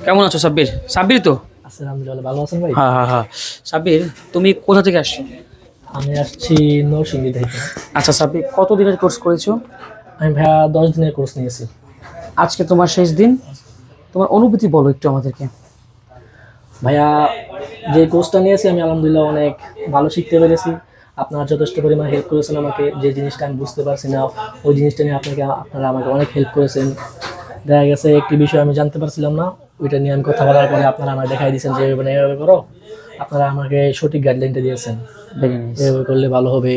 কেমন আছো সাব্বির? সাব্বির তো? আলহামদুলিল্লাহ, ভালো আছেন ভাই? হ্যাঁ হ্যাঁ হ্যাঁ। সাব্বির, তুমি কোথা থেকে আসছো? আমি আসছি নরসিংদী থেকে। আচ্ছা সাব্বির, কত দিনের কোর্স করেছো? আমি ভাইয়া 10 দিনের কোর্স নিয়েছি। আজকে তোমার শেষ দিন, তোমার অনুভূতি বলো একটু আমাদেরকে। ভাইয়া, যে কোর্সটা নিয়েছি আমি আলহামদুলিল্লাহ অনেক ভালো শিখতে পেরেছি। আপনারা যথেষ্ট পরিমাণ হেল্প করেছেন আমাকে। যে জিনিসটা আমি বুঝতে পারছি না ওই জিনিসটা নিয়ে আপনারা আমাকে অনেক হেল্প করেছেন। দেখা গেছে একটি বিষয় আমি জানতে পারছিলাম না, ওইটা নিয়ে আমি কথা বলার পরে আপনারা আমাকে দেখাই দিয়েছেন যে এভাবে করো। আপনারা আমাকে সঠিক গাইডলাইনটা দিয়েছেন, এভাবে করলে ভালো হবে।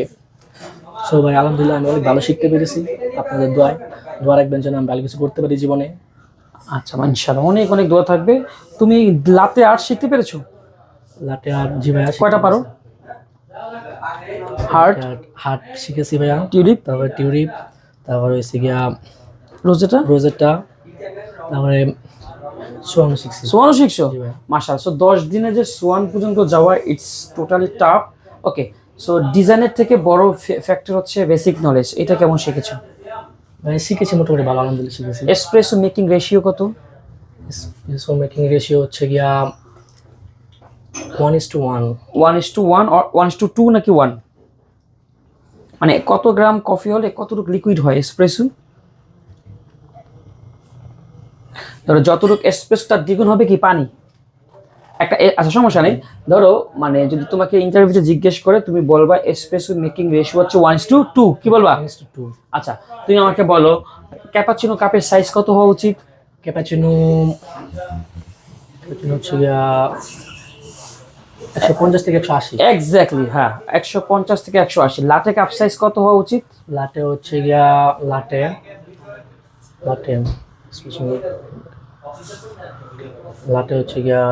সো ভাই আলহামদুলিল্লাহ আমি অনেক ভালো শিখতে পেরেছি। আপনাদের দোয়া রাখবেন যেন আমি ভালো কিছু করতে পারি জীবনে। আচ্ছা ইনশাআল্লাহ, অনেক অনেক দোয়া থাকবে। তুমি লাতে আর্ট শিখতে পেরেছো? লাটে আর্ট, জি ভাইয়া। কয়টা পারো? হার্ট, হার্ট শিখেছি ভাইয়া। টিউলিপ, তারপরে টিউলিপ, তারপরে হচ্ছে গিয়া রোজেটা, তারপরে সোয়ানো শিখছি। সোয়ানও শিখছো? জি ভাইয়া। মাশাআল্লাহ। সো 10 দিনে যে সোয়ান পর্যন্ত যাওয়া, it's totally tough. Okay, so ডিজাইনের থেকে বড় ফ্যাক্টর হচ্ছে বেসিক নলেজ। এটা কেমন শিখেছো? ভাই শিখেছি মোটামুটি ভালো, আলহামদুলিল্লাহ শিখেছি। এসপ্রেসো মেকিং রেশিও কত? এসপ্রেসো মেকিং রেশিও হচ্ছে গিয়া 1:1। 1:1 or 1:2 নাকি 1? মানে কত গ্রাম কফি হলে কতটুকু লিকুইড হয় এসপ্রেসো? ধরো যতটুকু এসপ্রেসো তার দ্বিগুণ হবে কি পানি? আচ্ছা সমস্যা নেই। ধরো মানে যদি তোমাকে ইন্টারভিউতে জিজ্ঞেস করে, তুমি বলবা এসপ্রেসো মেকিং রেশিও হচ্ছে 1:2। কি বলবা? 1:2। আচ্ছা তুমি আমাকে বলো, ক্যাপাচিনো কাপের সাইজ কত হওয়া উচিত? ক্যাপাচিনো হচ্ছে গিয়া 150 থেকে 180। এক্স্যাক্টলি, হ্যাঁ 150 থেকে 180। লাটে কাপ সাইজ কত হওয়া উচিত? লাটে হচ্ছে গিয়া লাটে হচ্ছে গিয়া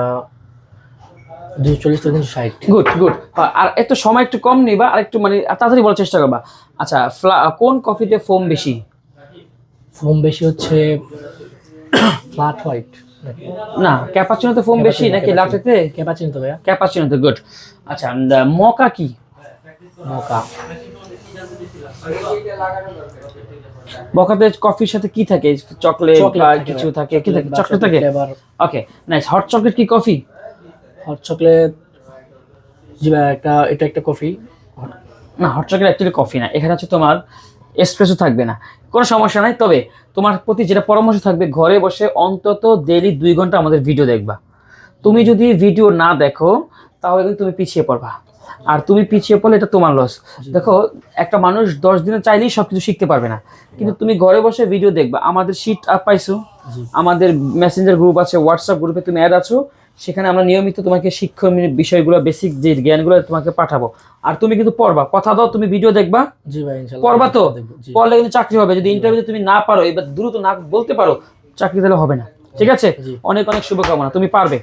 240 থেকে 360। Good good. আর একটু সময় একটু কম নিবা, আর একটু মানে তাড়াতাড়ি বলার চেষ্টা করবা। আচ্ছা, কোন কফিতে ফোম বেশি? ফোম বেশি হচ্ছে ফ্ল্যাট হোয়াইট। না, ক্যাপাচিনোতে ফোম বেশি নাকি লাটেতে? ক্যাপাচিনো তো ভাইয়া। ক্যাপাচিনোতে, গুড। আচ্ছা, মকা কি? মোকা। মকাতে কফির সাথে কি থাকে? চকলেট বা কিছু থাকে? কি থাকে? চকলেট থাকে। Okay nice. হট চকলেট কি কফি? হট চকলেট, জি ভাই এটা একটা কফি। না, হট চকলেট অ্যাকচুয়ালি কফি না। এখানে হচ্ছে তোমার এসপ্রেসো থাকবে না, কোনো সমস্যা নাই। তবে তোমার প্রতি যেটা পরামর্শ থাকবে, ঘরে বসে অন্তত ডেইলি 2 ঘন্টা আমাদের ভিডিও দেখবা। তুমি যদি ভিডিও না দেখো তাহলে কিন্তু তুমি পিছিয়ে পড়বা, আর তুমি পিছিয়ে পড়লে এটা তোমার লস। দেখো, একটা মানুষ 10 দিনে চাইলেই সবকিছু শিখতে পারবে না, কিন্তু তুমি ঘরে বসে ভিডিও দেখবা। আমাদের শিট আপ পাইছো, আমাদের মেসেঞ্জার গ্রুপ আছে, হোয়াটসঅ্যাপ গ্রুপে তুমি অ্যাড আছো, সেখানে আমরা নিয়মিত তোমাকে শিক্ষণীয় বিষয়গুলো, বেসিক যে জ্ঞানগুলো তোমাকে পাঠাবো। আর তুমি কিন্তু পড়বা, কথা দাও তুমি ভিডিও দেখবা। জি ভাই ইনশাআল্লাহ পড়বা তো, পড়লে কিন্তু চাকরি হবে। যদি ইন্টারভিউতে তুমি না পারো, এবার দ্রুত না বলতে পারো, চাকরি দিলে হবে না। ঠিক আছে? অনেক অনেক শুভকামনা, তুমি পারবে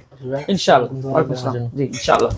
ইনশাআল্লাহ। জি ইনশাআল্লাহ।